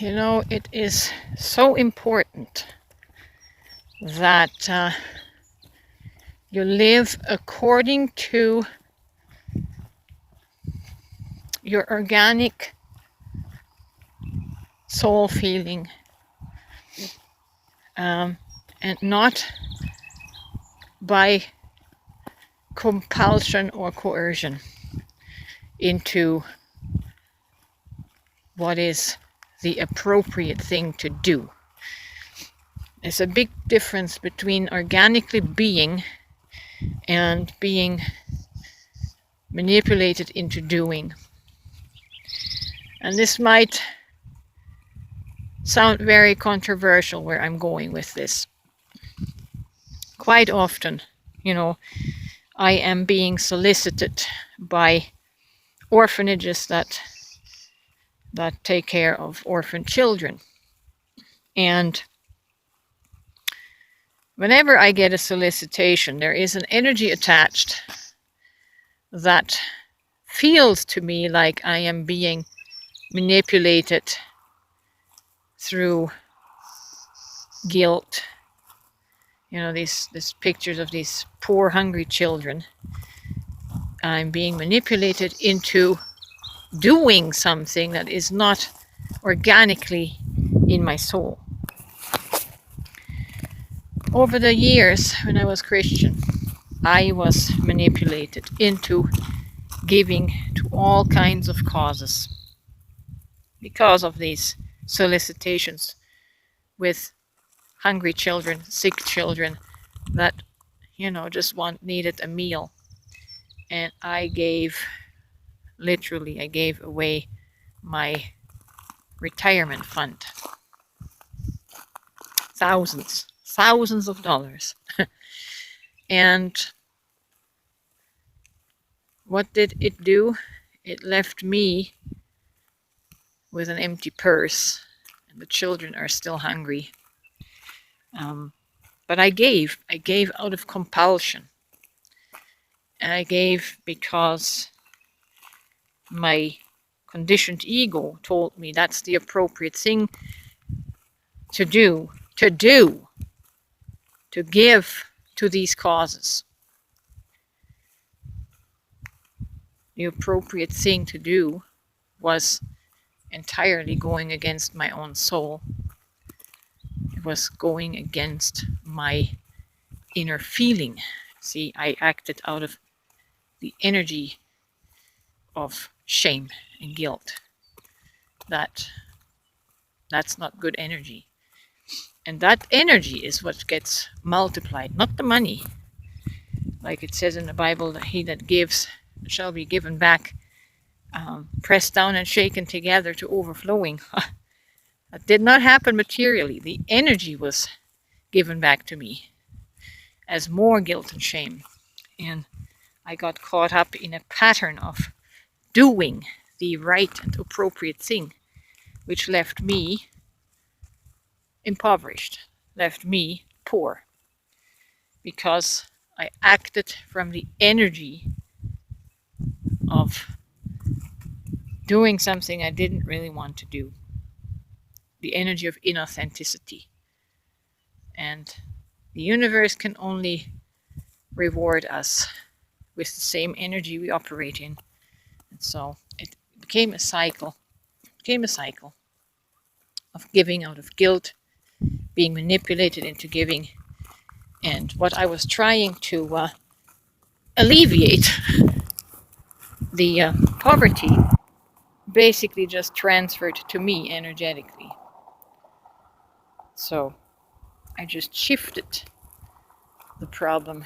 You know, it is so important that you live according to your organic soul feeling, and not by compulsion or coercion into what is the appropriate thing to do. There's a big difference between organically being and being manipulated into doing. And this might sound very controversial where I'm going with this. Quite often, I am being solicited by orphanages that take care of orphan children. And whenever I get a solicitation, there is an energy attached that feels to me like I am being manipulated through guilt. These pictures of these poor, hungry children. I'm being manipulated into doing something that is not organically in my soul. Over the years, when I was Christian, I was manipulated into giving to all kinds of causes because of these solicitations with hungry children, sick children that, just needed a meal. And I gave away my retirement fund. Thousands of dollars. And what did it do? It left me with an empty purse, and the children are still hungry. But I gave out of compulsion. And I gave because my conditioned ego told me that's the appropriate thing to do, to give to these causes. The appropriate thing to do was entirely going against my own soul. It was going against my inner feeling. See, I acted out of the energy of shame and guilt. That's not good energy. And that energy is what gets multiplied, not the money. Like it says in the Bible, that he that gives shall be given back, pressed down and shaken together to overflowing. That did not happen materially. The energy was given back to me as more guilt and shame. And I got caught up in a pattern of doing the right and appropriate thing, which left me impoverished, left me poor, because I acted from the energy of doing something I didn't really want to do, the energy of inauthenticity. And the universe can only reward us with the same energy we operate in. And so it became a cycle of giving out of guilt, being manipulated into giving. And what I was trying to alleviate, the poverty, basically just transferred to me energetically. So I just shifted the problem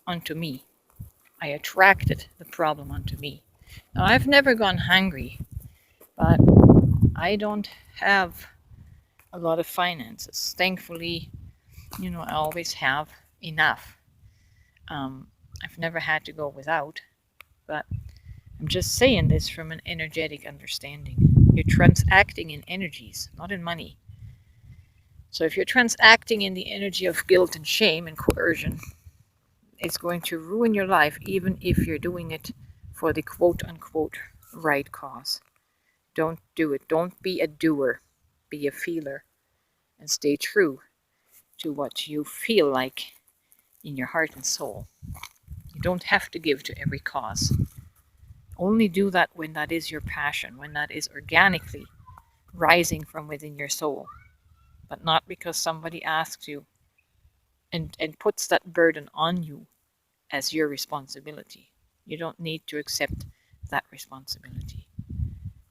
onto me. I attracted the problem onto me. Now, I've never gone hungry, but I don't have a lot of finances. Thankfully, I always have enough. I've never had to go without, but I'm just saying this from an energetic understanding. You're transacting in energies, not in money. So if you're transacting in the energy of guilt and shame and coercion, it's going to ruin your life, even if you're doing it for the quote-unquote right cause. Don't do it. Don't be a doer. be a feeler and stay true to what you feel like in your heart and soul. You don't have to give to every cause. Only do that when that is your passion, when that is organically rising from within your soul, but not because somebody asks you and puts that burden on you as your responsibility. You don't need to accept that responsibility.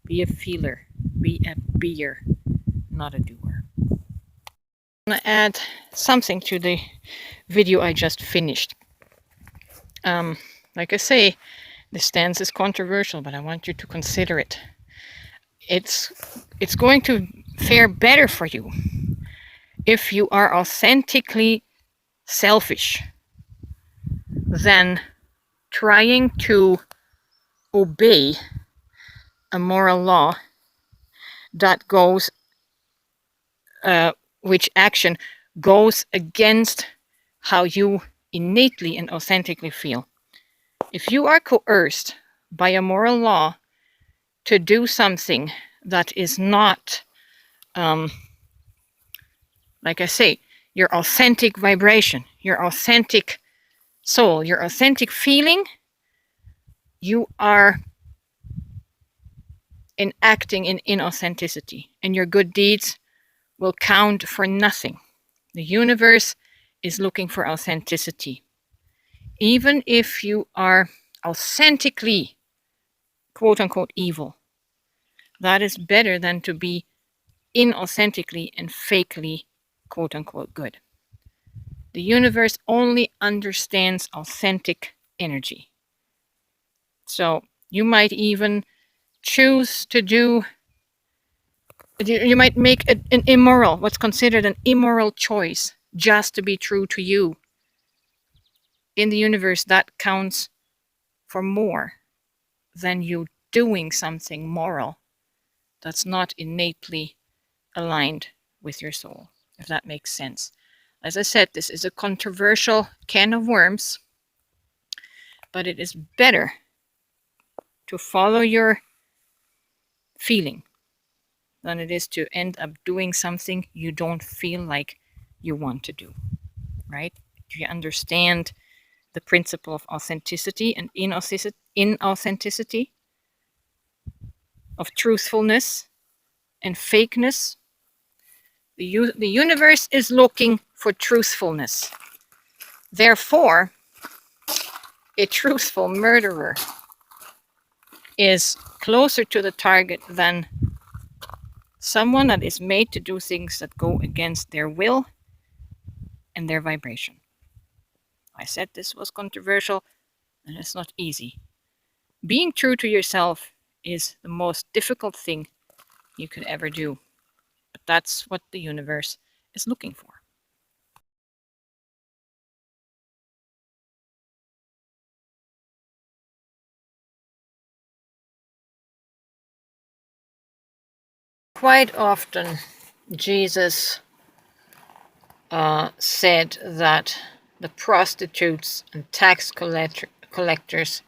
Be a feeler, be a beer, not a doer. I'm going to add something to the video I just finished. Like I say, the stance is controversial, but I want you to consider it. It's going to fare better for you if you are authentically selfish than trying to obey a moral law that goes, which action goes against how you innately and authentically feel. If you are coerced by a moral law to do something that is not, like I say, your authentic vibration, your authentic soul, your authentic feeling, you are acting in inauthenticity, and your good deeds will count for nothing. The universe is looking for authenticity. Even if you are authentically, quote unquote, evil, that is better than to be inauthentically and fakely, quote unquote, good. The universe only understands authentic energy. So you might even choose to do, you might make an immoral, what's considered an immoral choice, just to be true to you. In the universe, that counts for more than you doing something moral that's not innately aligned with your soul, if that makes sense. As I said, this is a controversial can of worms, but it is better to follow your feeling than it is to end up doing something you don't feel like you want to do, right? Do you understand the principle of authenticity and inauthenticity, of truthfulness and fakeness? The universe is looking for truthfulness. Therefore, a truthful murderer is closer to the target than someone that is made to do things that go against their will and their vibration. I said this was controversial, and it's not easy. Being true to yourself is the most difficult thing you could ever do, but that's what the universe is looking for. Quite often, Jesus said that the prostitutes and tax collectors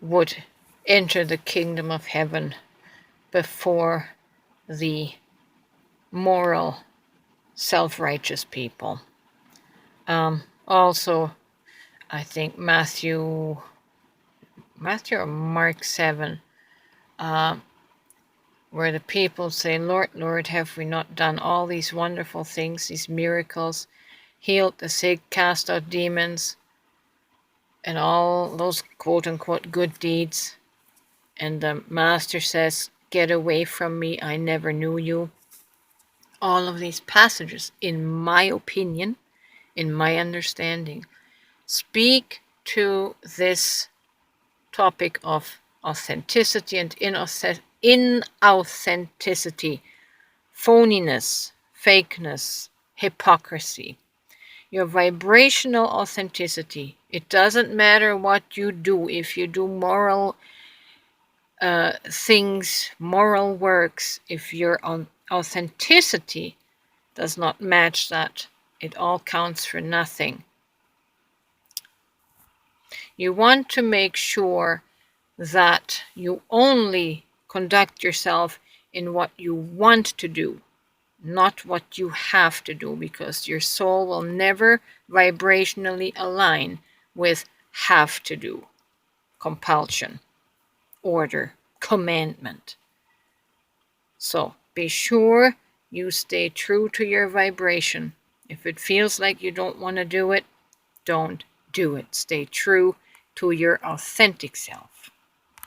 would enter the kingdom of heaven before the moral, self-righteous people. Also, I think Matthew or Mark 7, where the people say, Lord, Lord, have we not done all these wonderful things, these miracles, healed the sick, cast out demons, and all those quote-unquote good deeds? And the master says, get away from me, I never knew you. All of these passages, in my opinion, in my understanding, speak to this topic of authenticity and inauthenticity, phoniness, fakeness, hypocrisy. Your vibrational authenticity. It doesn't matter what you do. If you do moral things, moral works, if your authenticity does not match that, it all counts for nothing. You want to make sure that you only conduct yourself in what you want to do, not what you have to do, because your soul will never vibrationally align with have to do, compulsion, order, commandment. So be sure you stay true to your vibration. If it feels like you don't want to do it, don't do it. Stay true to your authentic self.